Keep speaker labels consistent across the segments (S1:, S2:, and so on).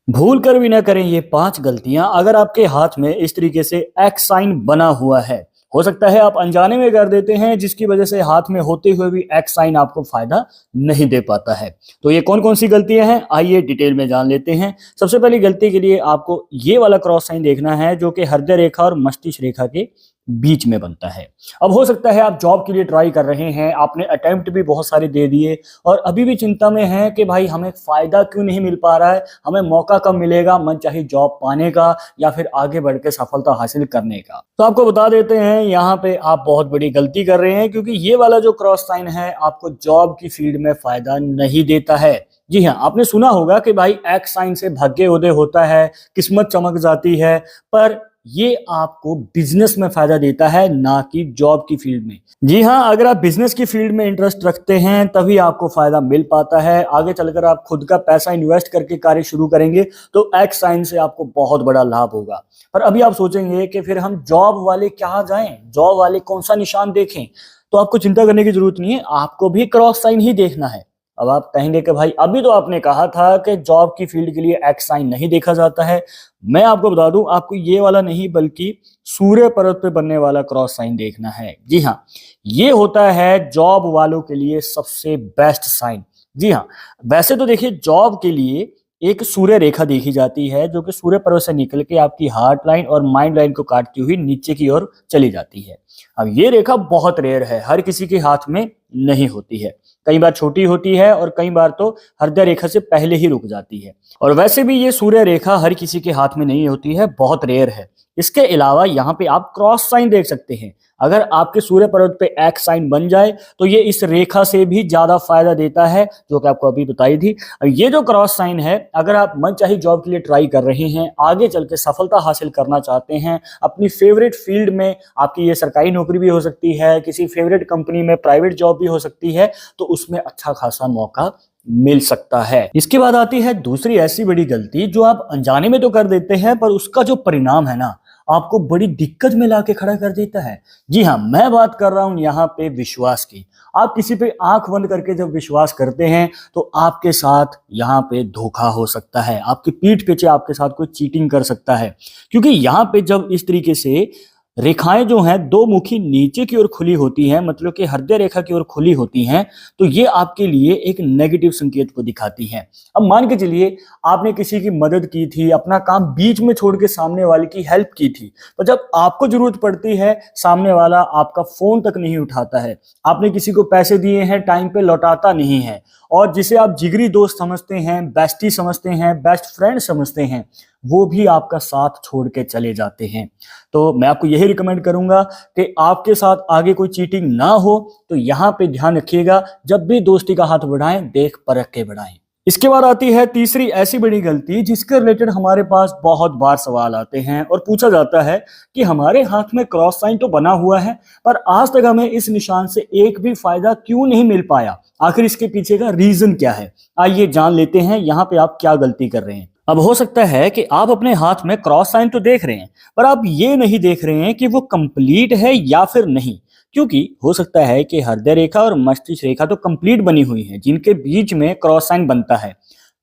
S1: भूल कर भी ना करें ये 5 गलतियां। अगर आपके हाथ में इस तरीके से एक्स साइन बना हुआ है, हो सकता है आप अनजाने में कर देते हैं, जिसकी वजह से हाथ में होते हुए भी एक्स साइन आपको फायदा नहीं दे पाता है। तो ये कौन कौन सी गलतियां हैं, आइए डिटेल में जान लेते हैं। सबसे पहली गलती के लिए आपको ये वाला क्रॉस साइन देखना है, जो कि हृदय रेखा और मस्तिष्क रेखा के बीच में बनता है। अब हो सकता है आप जॉब के लिए ट्राई कर रहे हैं, आपने अटेम्प्ट भी बहुत सारे दे दिए और अभी भी चिंता में हैं कि भाई हमें फायदा क्यों नहीं मिल पा रहा है, हमें मौका कब मिलेगा मन चाहे जॉब पाने का या फिर आगे बढ़ के सफलता हासिल करने का। तो आपको बता देते हैं, यहाँ पे आप बहुत बड़ी गलती कर रहे हैं, क्योंकि ये वाला जो क्रॉस साइन है आपको जॉब की फील्ड में फायदा नहीं देता है। जी हाँ, आपने सुना होगा कि भाई एक्स साइन से भाग्य उदय होता है, किस्मत चमक जाती है, पर ये आपको बिजनेस में फायदा देता है, ना कि जॉब की फील्ड में। जी हाँ, अगर आप बिजनेस की फील्ड में इंटरेस्ट रखते हैं तभी आपको फायदा मिल पाता है। आगे चलकर आप खुद का पैसा इन्वेस्ट करके कार्य शुरू करेंगे तो एक्स साइन से आपको बहुत बड़ा लाभ होगा। पर अभी आप सोचेंगे कि फिर हम जॉब वाले क्या जाएं, जॉब वाले कौन सा निशान देखें। तो आपको चिंता करने की जरूरत नहीं है, आपको भी क्रॉस साइन ही देखना है। अब आप कहेंगे कि भाई अभी तो आपने कहा था कि जॉब की फील्ड के लिए एक्स साइन नहीं देखा जाता है। मैं आपको बता दूं, आपको ये वाला नहीं बल्कि सूर्य पर्वत पे बनने वाला क्रॉस साइन देखना है। जी हाँ, ये होता है जॉब वालों के लिए सबसे बेस्ट साइन। जी हाँ, वैसे तो देखिए जॉब के लिए एक सूर्य रेखा देखी जाती है, जो कि सूर्य पर्वत से निकल के आपकी हार्ट लाइन और माइंड लाइन को काटती हुई नीचे की ओर चली जाती है। अब ये रेखा बहुत रेयर है, हर किसी के हाथ में नहीं होती है। कई बार छोटी होती है और कई बार तो हृदय रेखा से पहले ही रुक जाती है। और वैसे भी ये सूर्य रेखा हर किसी के हाथ में नहीं होती है, बहुत रेयर है। इसके अलावा यहाँ पे आप क्रॉस साइन देख सकते हैं। अगर आपके सूर्य पर्वत पे एक्स साइन बन जाए तो ये इस रेखा से भी ज्यादा फायदा देता है, जो कि आपको अभी बताई थी। ये जो क्रॉस साइन है, अगर आप मनचाही जॉब के लिए ट्राई कर रहे हैं, आगे चल के सफलता हासिल करना चाहते हैं अपनी फेवरेट फील्ड में, आपकी ये सरकारी नौकरी भी हो सकती है, किसी फेवरेट कंपनी में प्राइवेट जॉब भी हो सकती है, तो उसमें अच्छा खासा मौका मिल सकता है। इसके बाद आती है दूसरी ऐसी बड़ी गलती जो आप अनजाने में तो कर देते हैं, पर उसका जो परिणाम है ना, आपको बड़ी दिक्कत में लाके खड़ा कर देता है। जी हाँ, मैं बात कर रहा हूं यहाँ पे विश्वास की। आप किसी पे आंख बंद करके जब विश्वास करते हैं तो आपके साथ यहाँ पे धोखा हो सकता है, आपकी पीठ पीछे आपके साथ कोई चीटिंग कर सकता है। क्योंकि यहाँ पे जब इस तरीके से रेखाएं जो हैं दो मुखी नीचे की ओर खुली होती हैं, मतलब कि हृदय रेखा की ओर खुली होती हैं, तो ये आपके लिए एक नेगेटिव संकेत को दिखाती हैं। अब मान के चलिए आपने किसी की मदद की थी, अपना काम बीच में छोड़ के सामने वाले की हेल्प की थी, तो जब आपको जरूरत पड़ती है सामने वाला आपका फोन तक नहीं उठाता है, आपने किसी को पैसे दिए हैं टाइम पे लौटाता नहीं है, और जिसे आप जिगरी दोस्त समझते हैं, बेस्टी समझते हैं, बेस्ट फ्रेंड समझते हैं, वो भी आपका साथ छोड़ के चले जाते हैं। तो मैं आपको यही रिकमेंड करूंगा कि आपके साथ आगे कोई चीटिंग ना हो, तो यहां पे ध्यान रखिएगा, जब भी दोस्ती का हाथ बढ़ाएं देख परख के बढ़ाएं। इसके बाद आती है तीसरी ऐसी बड़ी गलती जिसके रिलेटेड हमारे पास बहुत बार सवाल आते हैं और पूछा जाता है कि हमारे हाथ में क्रॉस साइन तो बना हुआ है, पर आज तक हमें इस निशान से एक भी फायदा क्यों नहीं मिल पाया, आखिर इसके पीछे का रीजन क्या है। आइए जान लेते हैं यहाँ पे आप क्या गलती कर रहे हैं। अब हो सकता है कि आप अपने हाथ में क्रॉस साइन तो देख रहे हैं, पर आप ये नहीं देख रहे हैं कि वो कंप्लीट है या फिर नहीं। क्योंकि हो सकता है कि हृदय रेखा और मस्तिष्क रेखा तो कंप्लीट बनी हुई है, जिनके बीच में क्रॉस साइन बनता है,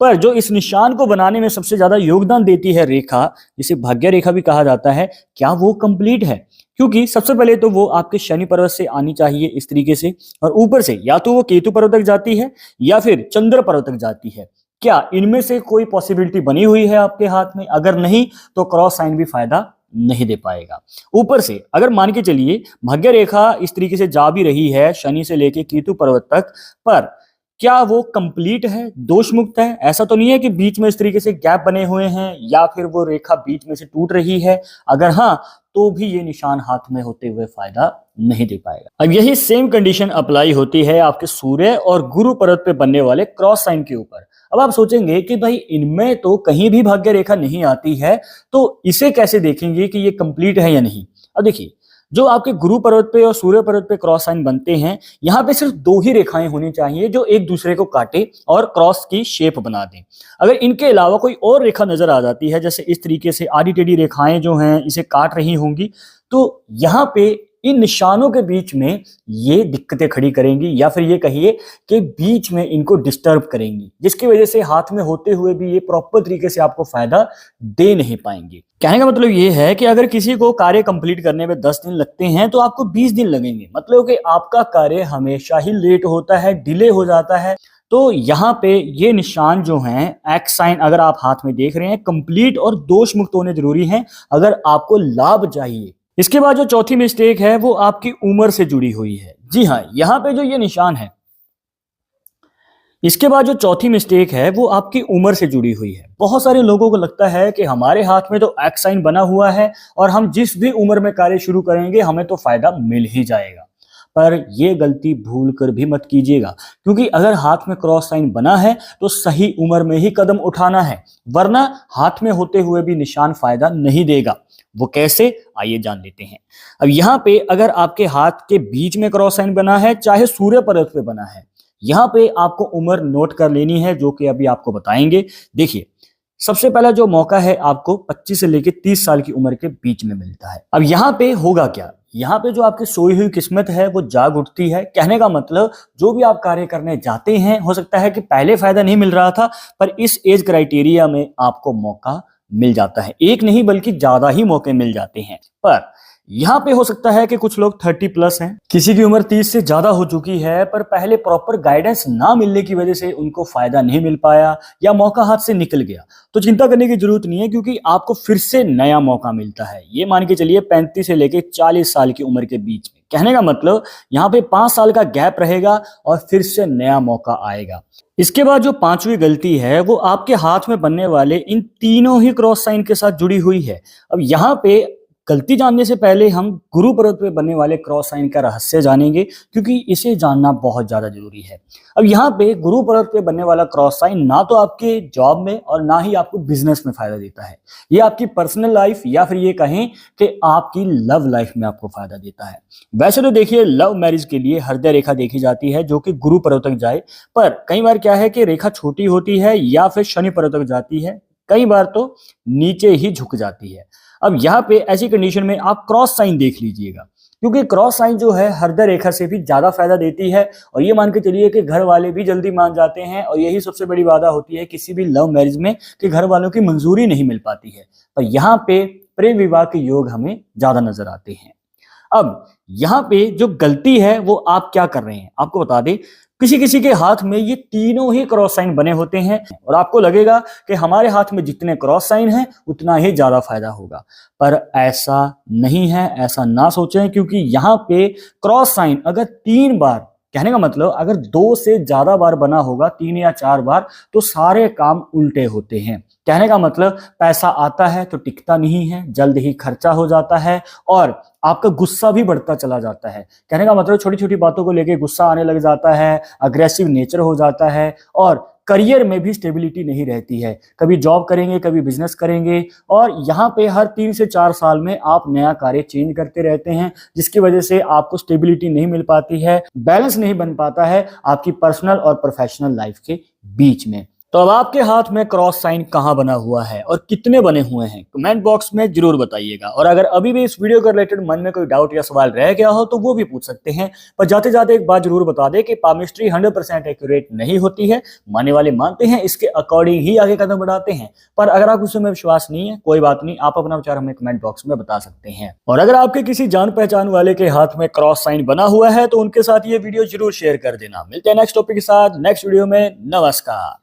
S1: पर जो इस निशान को बनाने में सबसे ज्यादा योगदान देती है रेखा, जिसे भाग्य रेखा भी कहा जाता है, क्या वो कंप्लीट है। क्योंकि सबसे पहले तो वो आपके शनि पर्वत से आनी चाहिए इस तरीके से, और ऊपर से या तो वो केतु पर्वत तक जाती है या फिर चंद्र पर्वत तक जाती है। क्या इनमें से कोई पॉसिबिलिटी बनी हुई है आपके हाथ में? अगर नहीं तो क्रॉस साइन भी फायदा नहीं दे पाएगा। ऊपर से अगर मान के चलिए भाग्य रेखा इस तरीके से जा भी रही है शनि से लेके केतु पर्वत तक, पर क्या वो कंप्लीट है, दोष मुक्त है? ऐसा तो नहीं है कि बीच में इस तरीके से गैप बने हुए हैं या फिर वो रेखा बीच में से टूट रही है। अगर हाँ, तो भी ये निशान हाथ में होते हुए फायदा नहीं दे पाएगा। अब यही सेम कंडीशन अप्लाई होती है आपके सूर्य और गुरु पर्वत पे बनने वाले क्रॉस साइन के ऊपर। अब आप सोचेंगे कि भाई इनमें तो कहीं भी भाग्य रेखा नहीं आती है, तो इसे कैसे देखेंगे कि ये कंप्लीट है या नहीं। अब देखिए, जो आपके गुरु पर्वत पे और सूर्य पर्वत पे क्रॉस साइन बनते हैं, यहाँ पे सिर्फ दो ही रेखाएं होनी चाहिए जो एक दूसरे को काटे और क्रॉस की शेप बना दें। अगर इनके अलावा कोई और रेखा नजर आ जाती है, जैसे इस तरीके से आड़ी टेढ़ी रेखाएं जो हैं इसे काट रही होंगी, तो यहाँ पे इन निशानों के बीच में ये दिक्कतें खड़ी करेंगी या फिर ये कहिए कि बीच में इनको डिस्टर्ब करेंगी, जिसकी वजह से हाथ में होते हुए भी ये प्रॉपर तरीके से आपको फायदा दे नहीं पाएंगे। कहने का मतलब ये है कि अगर किसी को कार्य कंप्लीट करने में 10 दिन लगते हैं तो आपको 20 दिन लगेंगे, मतलब कि आपका कार्य हमेशा ही लेट होता है, डिले हो जाता है। तो यहाँ पे ये निशान जो हैं, एक्स साइन अगर आप हाथ में देख रहे हैं, कंप्लीट और दोष मुक्त होने जरूरी हैं अगर आपको लाभ चाहिए। इसके बाद जो चौथी मिस्टेक है वो आपकी उम्र से जुड़ी हुई है। जी हाँ, यहाँ पे जो ये निशान है, इसके बाद जो चौथी मिस्टेक है वो आपकी उम्र से जुड़ी हुई है। बहुत सारे लोगों को लगता है कि हमारे हाथ में तो एक्स साइन बना हुआ है और हम जिस भी उम्र में कार्य शुरू करेंगे हमें तो फायदा मिल ही जाएगा, पर यह गलती भूल कर भी मत कीजिएगा, क्योंकि अगर हाथ में क्रॉस साइन बना है तो सही उम्र में ही कदम उठाना है, वरना हाथ में होते हुए भी निशान फायदा नहीं देगा। वो कैसे, आइए जान लेते हैं। अब यहाँ पे अगर आपके हाथ के बीच में क्रॉस साइन बना है, चाहे सूर्य पर्वत पे बना है, यहाँ पे आपको उम्र नोट कर लेनी है, जो कि अभी आपको बताएंगे। देखिए, सबसे पहला जो मौका है आपको 25 से लेकर 30 साल की उम्र के बीच में मिलता है। अब यहाँ पे होगा क्या, यहाँ पे जो आपकी सोई हुई किस्मत है वो जाग उठती है। कहने का मतलब जो भी आप कार्य करने जाते हैं, हो सकता है कि पहले फायदा नहीं मिल रहा था, पर इस एज क्राइटेरिया में आपको मौका मिल जाता है। एक नहीं बल्कि ज्यादा ही मौके मिल जाते हैं। पर यहाँ पे हो सकता है कि कुछ लोग 30 प्लस हैं, किसी की उम्र 30 से ज्यादा हो चुकी है, पर पहले प्रॉपर गाइडेंस ना मिलने की वजह से उनको फायदा नहीं मिल पाया या मौका हाथ से निकल गया। तो चिंता करने की जरूरत नहीं है, क्योंकि आपको फिर से नया मौका मिलता है। ये मान के चलिए 35 से लेके 40 साल की उम्र के बीच में। कहने का मतलब यहाँ पे 5 साल का गैप रहेगा और फिर से नया मौका आएगा। इसके बाद जो पांचवी गलती है वो आपके हाथ में बनने वाले इन तीनों ही क्रॉस साइन के साथ जुड़ी हुई है। अब यहाँ पे गलती जानने से पहले हम गुरु पर्वत पे बनने वाले क्रॉस साइन का रहस्य जानेंगे, क्योंकि इसे जानना बहुत ज्यादा जरूरी है। अब यहाँ पे गुरु पर्वत पे बनने वाला क्रॉस साइन ना तो आपके जॉब में और ना ही आपको बिजनेस में फायदा देता है। ये आपकी पर्सनल लाइफ या फिर ये कहें कि आपकी लव लाइफ में आपको फायदा देता है। वैसे तो देखिए, लव मैरिज के लिए हृदय रेखा देखी जाती है जो कि गुरु पर्वत तक जाए, पर कई बार क्या है कि रेखा छोटी होती है या फिर शनि पर्वत तक जाती है, कई बार तो नीचे ही झुक जाती है। अब यहाँ पे ऐसी कंडीशन में आप क्रॉस साइन देख लीजिएगा, क्योंकि क्रॉस साइन जो है हृदय रेखा से भी ज्यादा फायदा देती है। और ये मान के चलिए कि घर वाले भी जल्दी मान जाते हैं, और यही सबसे बड़ी बाधा होती है किसी भी लव मैरिज में कि घर वालों की मंजूरी नहीं मिल पाती है। पर यहाँ पे प्रेम विवाह के योग हमें ज्यादा नजर आते हैं। अब यहाँ पे जो गलती है वो आप क्या कर रहे हैं, आपको बता दें, किसी किसी के हाथ में ये तीनों ही क्रॉस साइन बने होते हैं और आपको लगेगा कि हमारे हाथ में जितने क्रॉस साइन हैं उतना ही ज्यादा फायदा होगा, पर ऐसा नहीं है। ऐसा ना सोचें, क्योंकि यहाँ पे क्रॉस साइन अगर 3 बार, कहने का मतलब अगर 2 से ज्यादा बार बना होगा, 3 या 4 बार, तो सारे काम उल्टे होते हैं। कहने का मतलब पैसा आता है तो टिकता नहीं है, जल्द ही खर्चा हो जाता है और आपका गुस्सा भी बढ़ता चला जाता है। कहने का मतलब छोटी छोटी बातों को लेके गुस्सा आने लग जाता है, अग्रेसिव नेचर हो जाता है और करियर में भी स्टेबिलिटी नहीं रहती है। कभी जॉब करेंगे, कभी बिजनेस करेंगे, और यहाँ पे हर 3 से 4 साल में आप नया कार्य चेंज करते रहते हैं, जिसकी वजह से आपको स्टेबिलिटी नहीं मिल पाती है, बैलेंस नहीं बन पाता है आपकी पर्सनल और प्रोफेशनल लाइफ के बीच में। तो अब आपके हाथ में क्रॉस साइन कहाँ बना हुआ है और कितने बने हुए हैं, कमेंट बॉक्स में जरूर बताइएगा। और अगर अभी भी इस वीडियो के रिलेटेड मन में कोई डाउट या सवाल रह गया हो तो वो भी पूछ सकते हैं। पर जाते जाते एक बात जरूर बता दें कि पामिस्ट्री 100% एक्यूरेट नहीं होती है। मानने वाले मानते हैं, इसके अकॉर्डिंग ही आगे कदम बढ़ाते हैं। पर अगर आप उसमें विश्वास नहीं है, कोई बात नहीं, आप अपना विचार हमें कमेंट बॉक्स में बता सकते हैं। और अगर आपके किसी जान पहचान वाले के हाथ में क्रॉस साइन बना हुआ है तो उनके साथ ये वीडियो जरूर शेयर कर देना। मिलते हैं नेक्स्ट टॉपिक के साथ नेक्स्ट वीडियो में। नमस्कार।